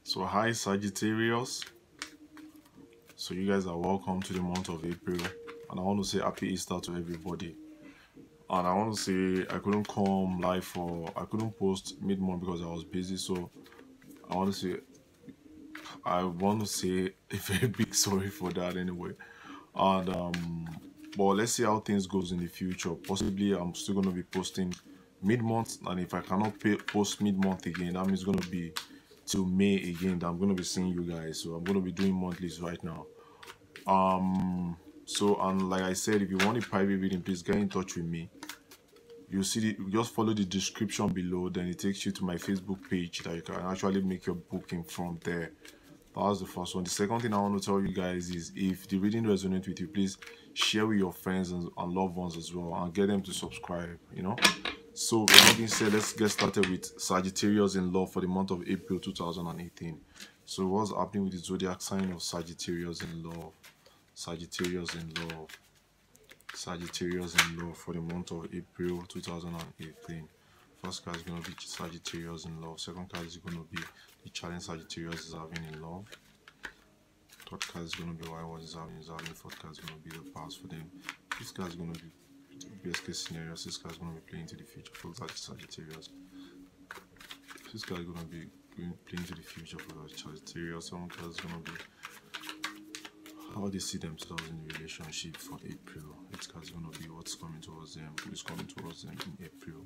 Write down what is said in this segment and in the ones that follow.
So hi Sagittarius. So you guys are welcome to the month of April, and I want to say happy Easter to everybody. And I want to say I couldn't come live for I couldn't post mid-month because I was busy. So I want to say a very big sorry for that anyway. And but let's see how things goes in the future. Possibly I'm still gonna be posting mid-month, and if I cannot post mid-month again, that means it's gonna be till May again that I'm gonna be seeing you guys. So I'm gonna be doing monthlies right now. So and like I said, if you want a private reading, please get in touch with me. You just follow the description below, then it takes you to my Facebook page that you can actually make your booking from there. That's the first one. The second thing I want to tell you guys is, if the reading resonates with you, please share with your friends and loved ones as well, and get them to subscribe. So with that being said, let's get started with Sagittarius in love for the month of April 2018. So what's happening with the zodiac sign of Sagittarius in love? Sagittarius in love. Sagittarius in love for the month of April 2018. First card is going to be Sagittarius in love. Second card is going to be the challenge Sagittarius is having in love. Third card is going to be what is having. Fourth card is going to be the past for them. Fifth card is going to be the best case scenario. Sixth card is going to be playing to the future for Sagittarius. Sixth card is going to be playing to the future for Sagittarius. Seventh card is going to be how they see themselves in the relationship for April. Eighth card is going to be what's coming towards them, who is coming towards them in April.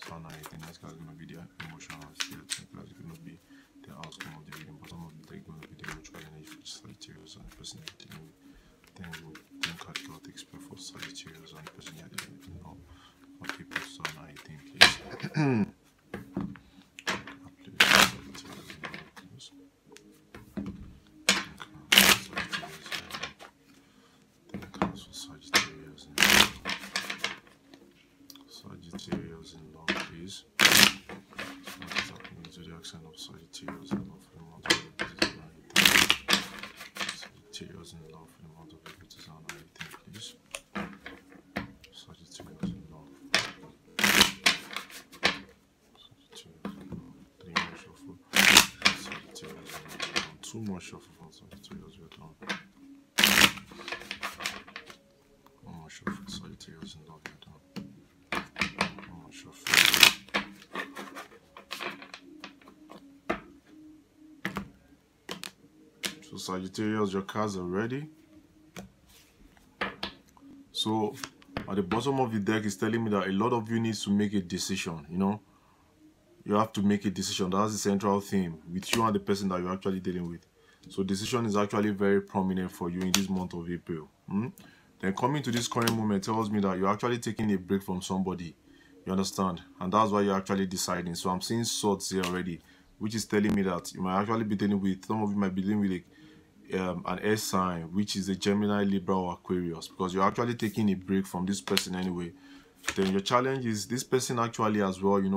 So now I think that's going to be their emotional state. That's going to be the outcome of the reading. But some of them are going to be the mutual energy for Sagittarius, and the person you're dealing with. Then we'll think card God expect for Sagittarius and the person you're dealing with. For April 2018, please. Sagittarius in love, please. What is happening to the accent of Sagittarius in love for the month of April 2018? Sagittarius in love for the month of April 2018, please. Sagittarius in love. Sagittarius in love. 3 more shuffle. Sagittarius in love. 2 more shuffle from Sagittarius, we're done. 1 more shuffle. Sagittarius in love, we're done. So Sagittarius, your cards are ready. So at the bottom of the deck is telling me that a lot of you need to make a decision. You have to make a decision. That's the central theme with you and the person that you're actually dealing with. So decision is actually very prominent for you in this month of April. Then coming to this current moment tells me that you're actually taking a break from somebody. You understand? And that's why you're actually deciding. So I'm seeing swords here already, which is telling me that you might actually be dealing with, some of you might be dealing with an air sign, which is a Gemini, Libra, or Aquarius, because you're actually taking a break from this person anyway. Then your challenge is this person actually as well, they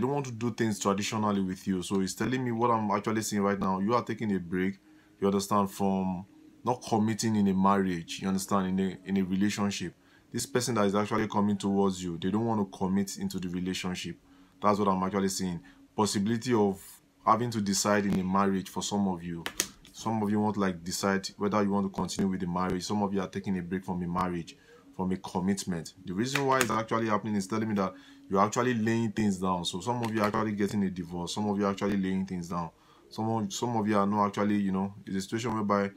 don't want to do things traditionally with you. So it's telling me what I'm actually seeing right now. You are taking a break, you understand, from not committing in a marriage, you understand, in a relationship. This person that is actually coming towards you, they don't want to commit into the relationship. That's what I'm actually seeing. Possibility of having to decide in a marriage for some of you. Some of you want to decide whether you want to continue with the marriage. Some of you are taking a break from a marriage, from a commitment. The reason why it's actually happening is telling me that you're actually laying things down. So some of you are actually getting a divorce. Some of you are actually laying things down. Some of you are not actually, it's a situation whereby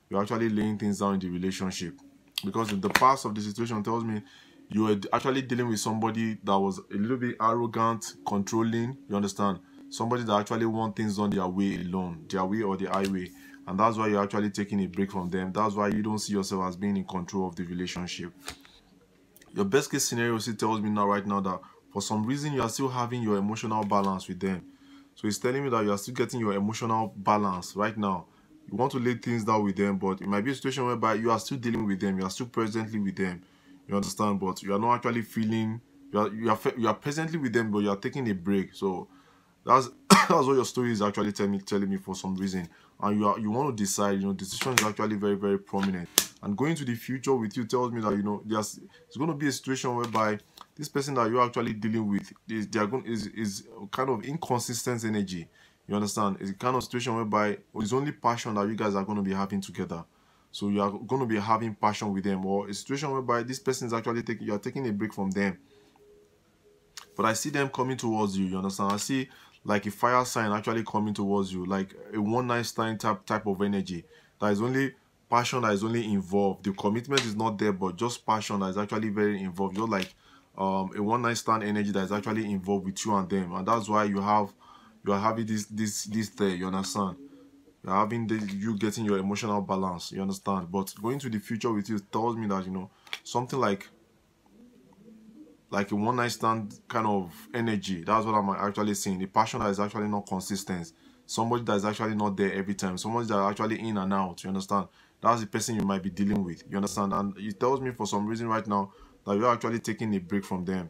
you're actually laying things down in the relationship. Because the past of the situation tells me you were actually dealing with somebody that was a little bit arrogant, controlling, you understand? Somebody that actually wants things done their way alone, their way or the highway. And that's why you're actually taking a break from them. That's why you don't see yourself as being in control of the relationship. Your best case scenario still tells me right now that for some reason you are still having your emotional balance with them. So it's telling me that you are still getting your emotional balance right now. You want to lay things down with them, but it might be a situation whereby you are still dealing with them, you are still presently with them, you understand, but you are not actually feeling, you are presently with them, but you are taking a break. So that's that's what your story is actually telling me for some reason. And you want to decide, decision is actually very, very prominent. And going to the future with you tells me that, it's going to be a situation whereby this person that you're actually dealing with is kind of inconsistent energy. You understand? It's a kind of situation whereby it's only passion that you guys are going to be having together. So you are going to be having passion with them, or a situation whereby this person is actually taking, you are taking a break from them. But I see them coming towards you. You understand? I see like a fire sign actually coming towards you, like a one night stand type of energy. That is only passion that is only involved. The commitment is not there, but just passion that is actually very involved. You're like a one night stand energy that is actually involved with you and them, and that's why you are having this there. You understand? You're having you getting your emotional balance. You understand? But going to the future with you tells me that, you know, something like a one night stand kind of energy. That's what I'm actually seeing. The passion that is actually not consistent. Somebody that is actually not there every time. Somebody that is actually in and out. You understand? That's the person you might be dealing with. You understand? And it tells me for some reason right now that you're actually taking a break from them.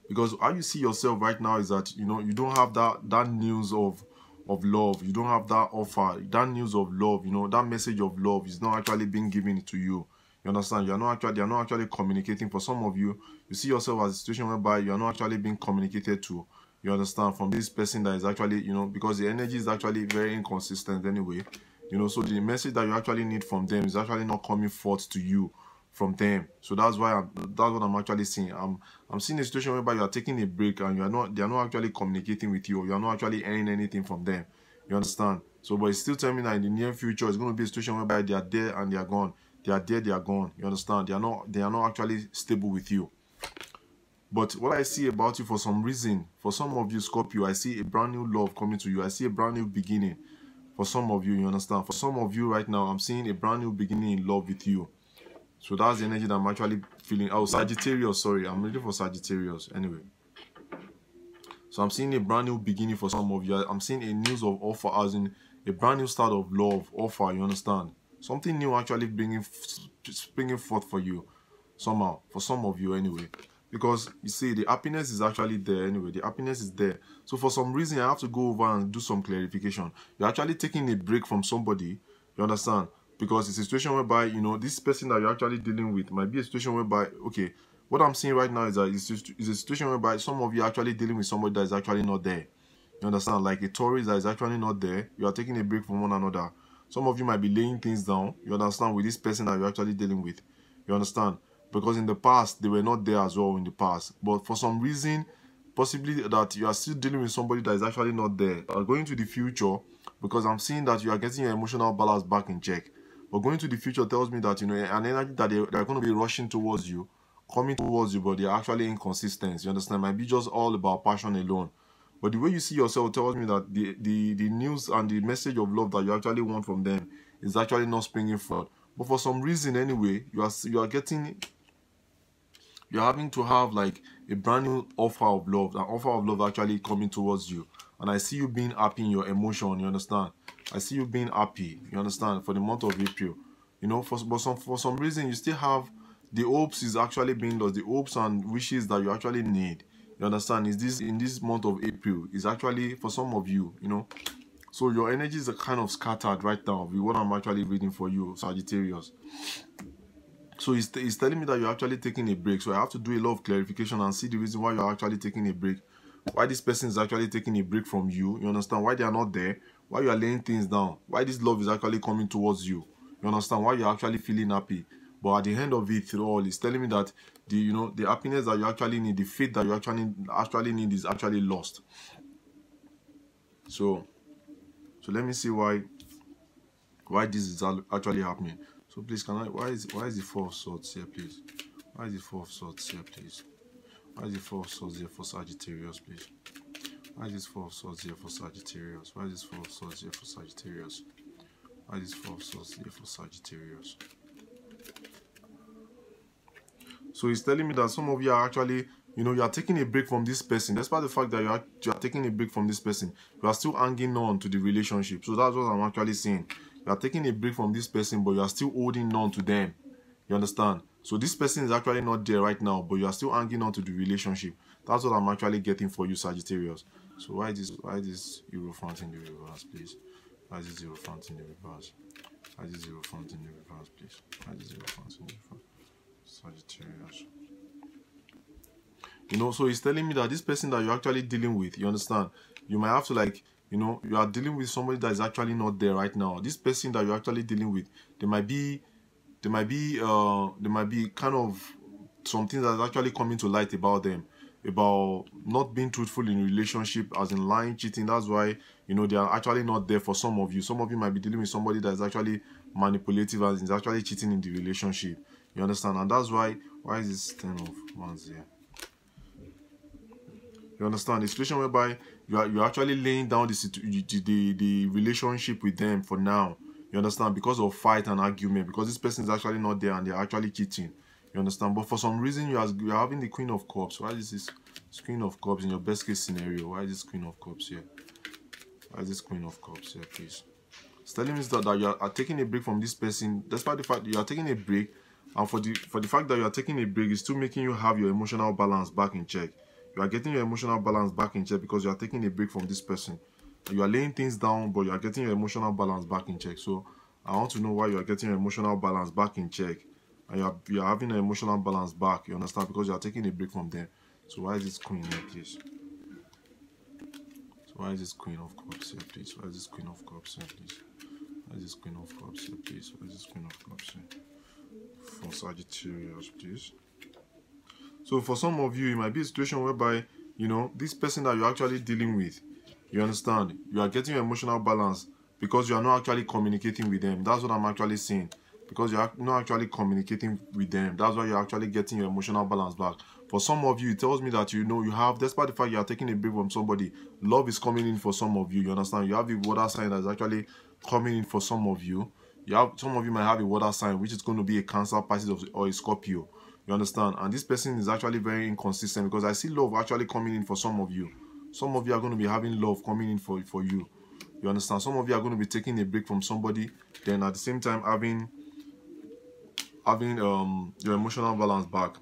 Because how you see yourself right now is that, you know, you don't have that news of love. You don't have that offer, that news of love. You know, that message of love is not actually being given to you. You understand? You're not actually communicating. For some of you, you see yourself as a situation whereby you're not actually being communicated to. You understand? From this person that is actually, you know, because the energy is actually very inconsistent anyway. You know, so the message that you actually need from them is actually not coming forth to you from them. So that's what I'm actually seeing. I'm seeing a situation whereby you are taking a break and they are not actually communicating with you, or you are not actually earning anything from them. You understand? So but it's still telling me that in the near future it's going to be a situation whereby they are there and they are gone. They are there, they are gone. You understand? They are not actually stable with you. But what I see about you, for some reason, for some of you Scorpio, I see a brand new love coming to you. I see a brand new beginning. For some of you, you understand? For some of you right now, I'm seeing a brand new beginning in love with you. So that's the energy that I'm actually feeling. Oh, Sagittarius, sorry. I'm ready for Sagittarius. Anyway. So I'm seeing a brand new beginning for some of you. I'm seeing a news of offer, as in a brand new start of love, offer, you understand? Something new actually springing forth for you. Somehow. For some of you anyway. Because you see, the happiness is actually there anyway. The happiness is there. So for some reason, I have to go over and do some clarification. You're actually taking a break from somebody. You understand? Because it's a situation whereby, you know, this person that you're actually dealing with might be a situation whereby, okay, what I'm seeing right now is that it's a situation whereby some of you are actually dealing with somebody that is actually not there. You understand? Like a tourist that is actually not there. You are taking a break from one another. Some of you might be laying things down. You understand? With this person that you're actually dealing with. You understand? Because in the past, they were not there as well in the past. But for some reason, possibly that you are still dealing with somebody that is actually not there. Going to the future, because I'm seeing that you are getting your emotional balance back in check. But going to the future tells me that, you know, an energy that they're going to be rushing towards you, coming towards you, but they're actually inconsistent. You understand? It might be just all about passion alone. But the way you see yourself tells me that the news and the message of love that you actually want from them is actually not springing forward. But for some reason anyway, you're having to have like a brand new offer of love, an offer of love actually coming towards you. And I see you being happy in your emotion, you understand? I see you being happy, you understand, for the month of April. You know, for some reason you still have the hopes is actually being lost, the hopes and wishes that you actually need. You understand? Is this in this month of April is actually for some of you, you know. So your energies are kind of scattered right now with what I'm actually reading for you, Sagittarius. So he's telling me that you're actually taking a break. So I have to do a lot of clarification and see the reason why you're actually taking a break. Why this person is actually taking a break from you. You understand? Why they are not there. Why you are laying things down. Why this love is actually coming towards you. You understand? Why you're actually feeling happy. But at the end of it all, it's telling me that the happiness that you actually need, the faith that you actually need is actually lost. So let me see why this is actually happening. So please, why is the Four of Swords here, please? Why is the Four of Swords here, please? Why is the Four of Swords here for Sagittarius, please? Why is this Four of Swords here for Sagittarius? Why is this Four of Swords here for Sagittarius? Why is this Four of Swords here for Sagittarius? So he's telling me that some of you are actually, you are taking a break from this person. Despite the fact that you are taking a break from this person, you are still hanging on to the relationship. So that's what I'm actually saying. You are taking a break from this person, but you are still holding on to them. You understand? So this person is actually not there right now, but you are still hanging on to the relationship. That's what I'm actually getting for you, Sagittarius. So why this Hierophant in the reverse, please? Why is this Hierophant in the reverse? Why is this Hierophant in the reverse, please? Why is this Hierophant in the reverse? Sagittarius. You know, so it's telling me that this person that you're actually dealing with, you understand, you might have to, like, you know, you are dealing with somebody that is actually not there right now. This person that you're actually dealing with, there might be kind of something that's actually coming to light about them, about not being truthful in a relationship, as in lying, cheating. That's why, you know, they are actually not there for some of you. Some of you might be dealing with somebody that is actually manipulative and is actually cheating in the relationship. You understand? And that's why is this 10 of wands here? You understand? The situation whereby you're actually laying down the relationship with them for now. You understand? Because of fight and argument, because this person is actually not there and they're actually cheating. You understand? But for some reason you're having the Queen of Cups. Why is this Queen of Cups in your best case scenario? Why is this Queen of Cups here? Why is this Queen of Cups here, please? It's telling me that you are taking a break from this person, despite the fact that you are taking a break, and for the fact that you are taking a break, is still making you have your emotional balance back in check. You are getting your emotional balance back in check because you are taking a break from this person. You are laying things down, but you are getting your emotional balance back in check. So I want to know why you are getting your emotional balance back in check, and you are having an emotional balance back. You understand? Because you are taking a break from them. So why is this Queen here, please? So why is this Queen of Cups here, please? Why is this Queen of Cups here, please? Why is this Queen of Cups here, please? Why is this Queen of Cups here? For Sagittarius, please. So for some of you, it might be a situation whereby, you know, this person that you're actually dealing with, you understand, you are getting your emotional balance because you are not actually communicating with them. That's what I'm actually saying. Because you are not actually communicating with them. That's why you're actually getting your emotional balance back. For some of you, it tells me that, you know, you have, despite the fact you are taking a break from somebody, love is coming in for some of you. You understand? You have the water sign that's actually coming in for some of you. Some of you might have a water sign, which is going to be a Cancer, Pisces, or a Scorpio. You understand? And this person is actually very inconsistent, because I see love actually coming in for some of you. Some of you are going to be having love coming in for you. You understand? Some of you are going to be taking a break from somebody, then at the same time having your emotional balance back.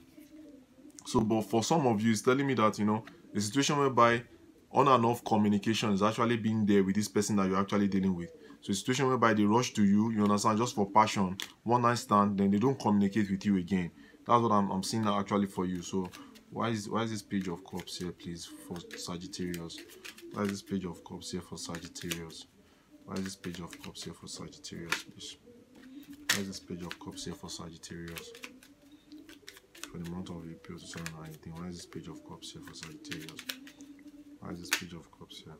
So, but for some of you, it's telling me that, you know, the situation whereby on and off communication is actually being there with this person that you're actually dealing with. So, a situation whereby they rush to you, you understand, just for passion, one night stand, then they don't communicate with you again. That's what I'm seeing now actually for you. So why is this Page of Cups here, please, for Sagittarius? Why is this Page of Cups here for Sagittarius? Why is this Page of Cups here for Sagittarius, please? Why is this Page of Cups here for Sagittarius? For the month of April 2019, why is this Page of Cups here for Sagittarius? Why is this Page of Cups here?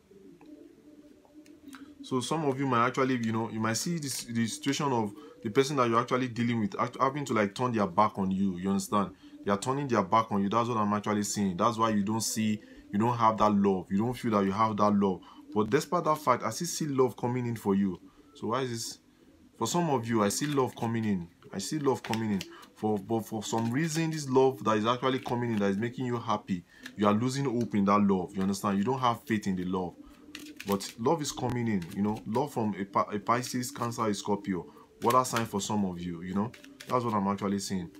So some of you might actually, you know, you might see the situation of the person that you're actually dealing with having to, like, turn their back on you. You understand? They are turning their back on you. That's what I'm actually seeing. That's why you don't have that love. You don't feel that you have that love. But despite that fact, I still see love coming in for you. So why is this? For some of you, I see love coming in. I see love coming in. But for some reason, this love that is actually coming in, that is making you happy, you are losing hope in that love. You understand? You don't have faith in the love. But love is coming in, you know. Love from a Pisces, Cancer, a Scorpio. Water sign for some of you, you know. That's what I'm actually saying.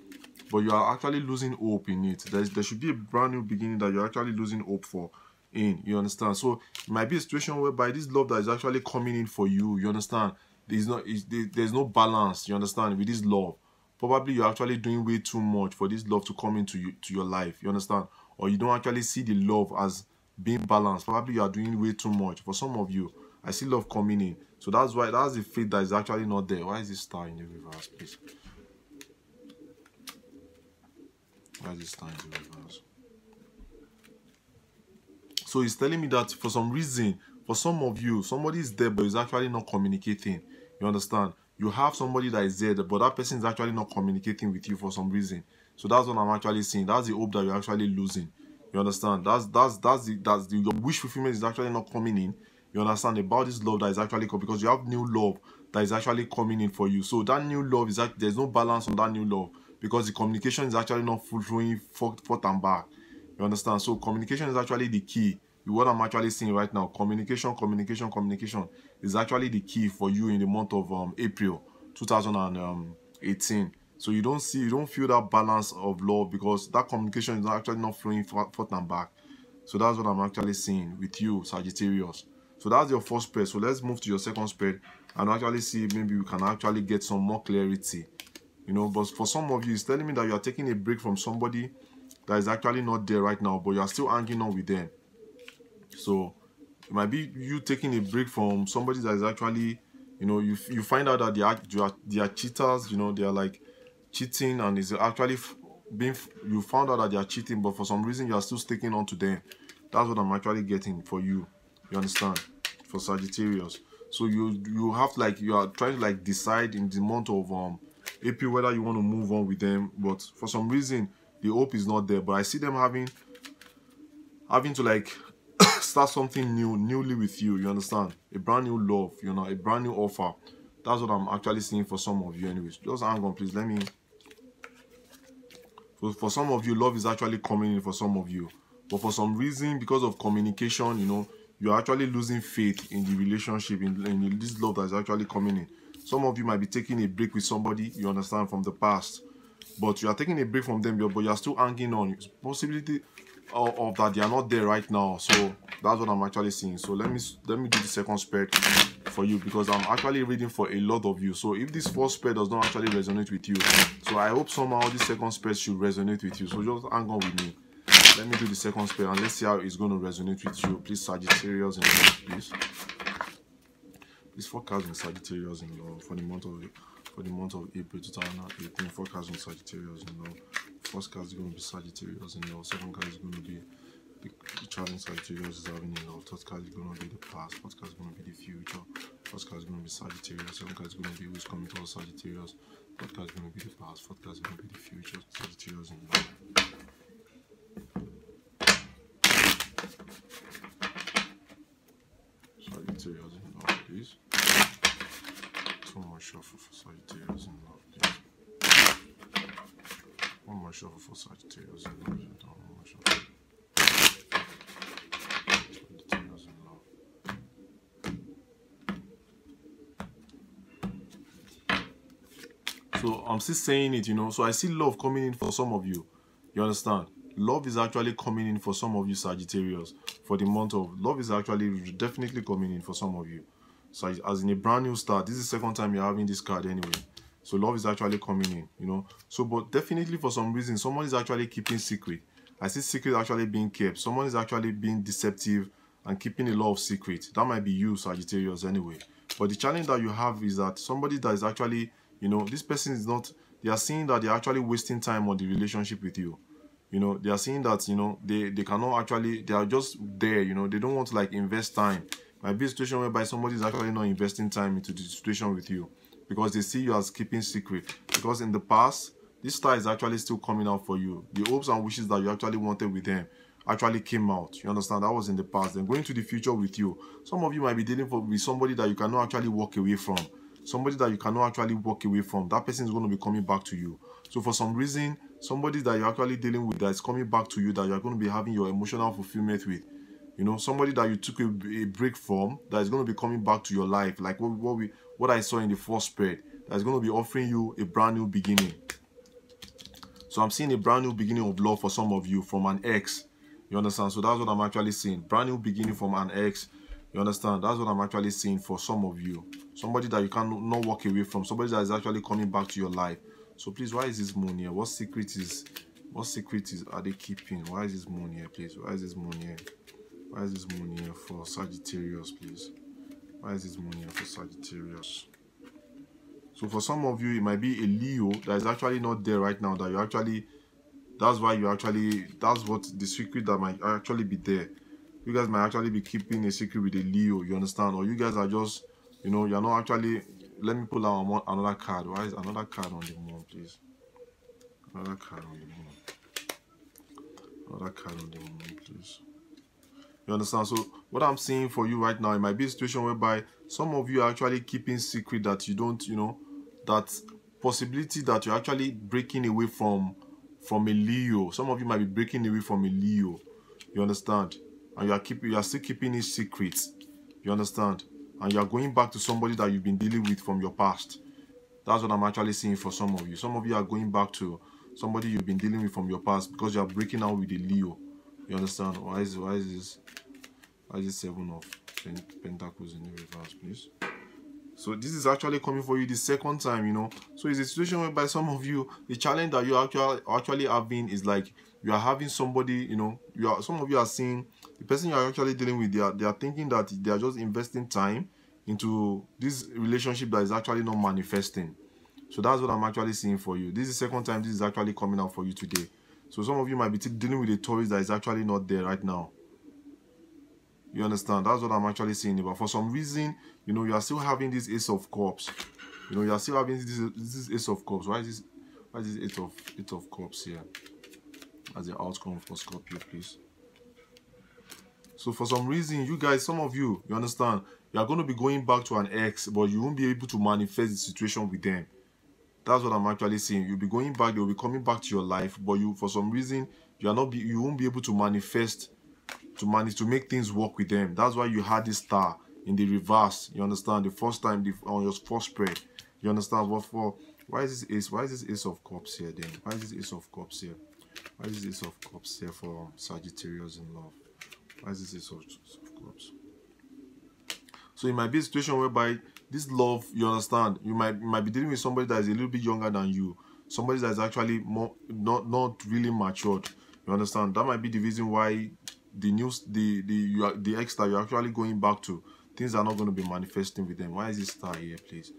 But you are actually losing hope in it. There should be a brand new beginning that you're actually losing hope for in. You understand? So it might be a situation whereby this love that is actually coming in for you, you understand, there's no balance, you understand, with this love. Probably you're actually doing way too much for this love to come into your life, you understand? Or you don't actually see the love as being balanced. Probably you are doing way too much. For some of you, I see love coming in. So that's the faith that is actually not there. Why is this star in the reverse, please? Why is this star in the reverse? So it's telling me that for some reason, for some of you, somebody is there but is actually not communicating. You understand? You have somebody that is there, but that person is actually not communicating with you for some reason. So that's what I'm actually seeing. That's the hope that you're actually losing. You understand? Your wish fulfillment is actually not coming in. You understand about this love that is actually coming, because you have new love that is actually coming in for you. So that new love is that there's no balance on that new love, because the communication is actually not flowing forth and back. You understand? So communication is actually the key. What I'm actually seeing right now, communication is actually the key for you in the month of April 2018. So you don't feel that balance of love, because that communication is actually not flowing forth and back. So that's what I'm actually seeing with you, Sagittarius. So that's your first spread. So let's move to your second spread and actually see if maybe we can actually get some more clarity. You know, but for some of you, it's telling me that you are taking a break from somebody that is actually not there right now, but you are still hanging on with them. So it might be you taking a break from somebody that is actually, you find out that they are cheaters. They are like cheating, and is actually you found out that they are cheating, but for some reason you are still sticking on to them. That's what I'm actually getting for you. You understand? For Sagittarius. So you have you are trying to decide in the month of April whether you want to move on with them, but for some reason the hope is not there. But I see them having to start something newly with you. You understand? A brand new love, a brand new offer. That's what I'm actually seeing for some of you. Anyways, just hang on, please. Let me. For some of you, love is actually coming in for some of you, but for some reason, because of communication, you're actually losing faith in the relationship, in this love that is actually coming in. Some of you might be taking a break with somebody, you understand, from the past, but you are taking a break from them, but you're still hanging on. Possibility of that they are not there right now. So that's what I'm actually seeing. So let me do the second spread for you, because I'm actually reading for a lot of you. So if this first spread does not actually resonate with you, so I hope somehow this second spread should resonate with you. So just hang on with me. Let me do the second spread and let's see how it's going to resonate with you. Please, Sagittarius in love, please. Please forecast in Sagittarius in love for the month of April 2018. Forecast in Sagittarius in love. First card is going to be Sagittarius in love. Second card is going to be the challenge Sagittarius is having in love. Third card is going to be the past. Fourth card is going to be the future. First card is going to be Sagittarius. Second card is going to be who's coming towards Sagittarius. Third card is going to be the past. Fourth card is going to be the future. Sagittarius in love. Sagittarius in love, please. Two more shuffle for Sagittarius in love, please. One more shuffle for Sagittarius in love. One more shuffle. Sagittarius in love. So I'm still saying it, So I see love coming in for some of you. You understand? Love is actually coming in for some of you, Sagittarius. For the month of love is actually definitely coming in for some of you. So as in a brand new start, this is the second time you're having this card anyway. So love is actually coming in, So but definitely for some reason, someone is actually keeping secret. I see secret actually being kept. Someone is actually being deceptive and keeping a lot of secret. That might be you, Sagittarius, anyway. But the challenge that you have is that somebody that is actually, this person is not, they are seeing that they're actually wasting time on the relationship with you. They are seeing that, they cannot actually, they are just there, they don't want to invest time. Might be a situation whereby somebody is actually not investing time into the situation with you because they see you as keeping secret. Because in the past, this star is actually still coming out for you. The hopes and wishes that you actually wanted with them actually came out. You understand? That was in the past. Then going to the future with you. Some of you might be dealing with somebody that you cannot actually walk away from. Somebody that you cannot actually walk away from. That person is going to be coming back to you. So for some reason, somebody that you're actually dealing with that is coming back to you, that you're going to be having your emotional fulfillment with. Somebody that you took a break from, that is going to be coming back to your life, like what I saw in the first spread, that is going to be offering you a brand new beginning. So I'm seeing a brand new beginning of love for some of you from an ex. You understand? So that's what I'm actually seeing. Brand new beginning from an ex. You understand? That's what I'm actually seeing for some of you. Somebody that you cannot walk away from. Somebody that is actually coming back to your life. So please, why is this moon here? What secret are they keeping? Why is this moon here, please? Why is this moon here? Why is this moon here for Sagittarius, please? Why is this moon here for Sagittarius? So for some of you, it might be a Leo that is actually not there right now. That's what the secret that might actually be there. You guys might actually be keeping a secret with a Leo, you understand? Or you guys are just, you're not actually. Let me pull out another card. Why is another card on the moon, please? Another card on the moon. Another card on the moon, please. You understand? So what I'm seeing for you right now, it might be a situation whereby some of you are actually keeping secret that you don't, that possibility that you're actually breaking away from a Leo. Some of you might be breaking away from a Leo. You understand? And you are still keeping it secret. You understand? And you are going back to somebody that you've been dealing with from your past. That's what I'm actually seeing for some of you. Some of you are going back to somebody you've been dealing with from your past because you are breaking out with a Leo. You understand? Why is this 7 of Pentacles in the reverse, please? So this is actually coming for you the second time, you know. So it's a situation whereby some of you, the challenge that you actually having is like you are having somebody, you know, some of you are seeing the person you are actually dealing with, they are thinking that they are just investing time into this relationship that is actually not manifesting. So that's what I'm actually seeing for you. This is the second time this is actually coming out for you today. So some of you might be dealing with a tourist that is actually not there right now. You understand? That's what I'm actually seeing. But for some reason, you know, you are still having this Ace of Cups. You know, you are still having this Ace of Cups. Why is this Eight of Cups here as the outcome for Scorpio, please? So for some reason, you guys, some of you, you understand, you are going to be going back to an ex, but you won't be able to manifest the situation with them. That's what I'm actually saying. You'll be going back, they'll be coming back to your life, but you, for some reason, you won't be able to manifest, to make things work with them. That's why you had this star in the reverse. You understand? The first time on your first spread. You understand? What for? Why is this Ace of Cups here then? Why is this Ace of Cups here? Why is this Ace of Cups here for Sagittarius in love? Why is this Ace of Cups? So it might be a situation whereby this love, you understand, you might be dealing with somebody that is a little bit younger than you, somebody that is actually more not really matured. You understand? That might be the reason why the ex that you're actually going back to, things are not going to be manifesting with them. Why is this star here, please?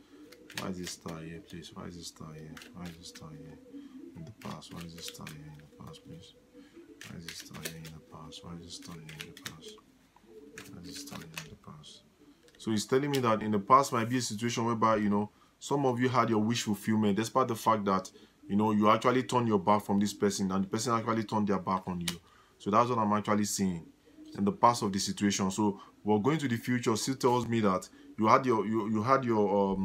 Why is this star here, please? Why is this star here? Why is this star here in the past? Why is this star here in the past, please? Why is this star here in the past? Why is this star here in the past? Why is this star here in the past? So he's telling me that in the past might be a situation whereby, you know, some of you had your wish fulfillment, despite the fact that, you know, you actually turned your back from this person and the person actually turned their back on you. So that's what I'm actually seeing in the past of the situation. So we're going to the future still tells me that you had your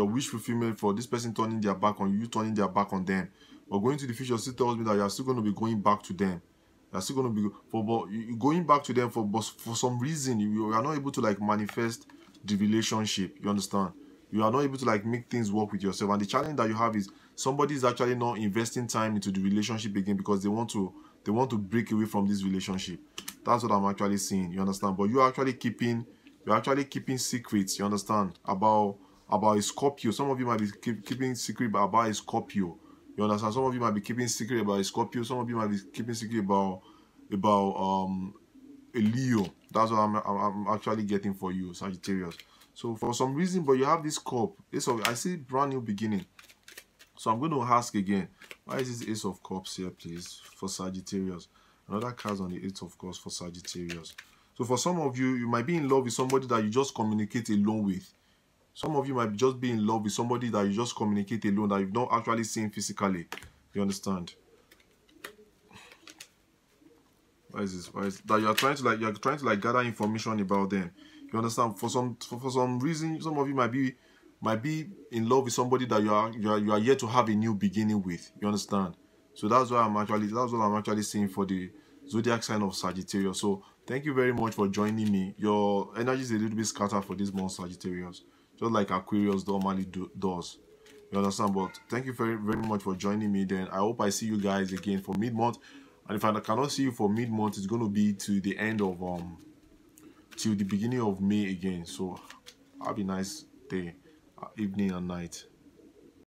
wish fulfillment for this person turning their back on you, you turning their back on them. But going to the future still tells me that you're still going to be going back to them. You're still going to be going back to them for some reason you are not able to like manifest the relationship. You understand? You are not able to like make things work with yourself. And the challenge that you have is somebody is actually not investing time into the relationship again because they want to break away from this relationship. That's what I'm actually seeing. You understand? But you're actually keeping secrets. You understand? About a Scorpio. Some of you might be keeping secret about a Scorpio. You understand? Some of you might be keeping secret about a Scorpio. Some of you might be keeping secret about a Leo. That's what I'm actually getting for you, Sagittarius. So for some reason, but you have this cup. I see brand new beginning. So I'm going to ask again, why is this Ace of Cups here, please, for Sagittarius? Another card on the Eight of Cups for Sagittarius. So for some of you, you might be in love with somebody that you just communicate alone with. Some of you might just be in love with somebody that you just communicate alone, that you've not actually seen physically. You understand? Why is this? Why is that you're trying to like gather information about them? You understand? For some reason, some of you might be in love with somebody that you are yet to have a new beginning with. You understand? So that's what I'm actually saying for the zodiac sign of Sagittarius. So thank you very much for joining me. Your energy is a little bit scattered for this month, Sagittarius, just like Aquarius normally does. You understand? But thank you very, very much for joining me. Then I hope I see you guys again for mid-month. And if I cannot see you for mid-month, it's going to be to the end of till the beginning of May again. So have a nice day, evening and night.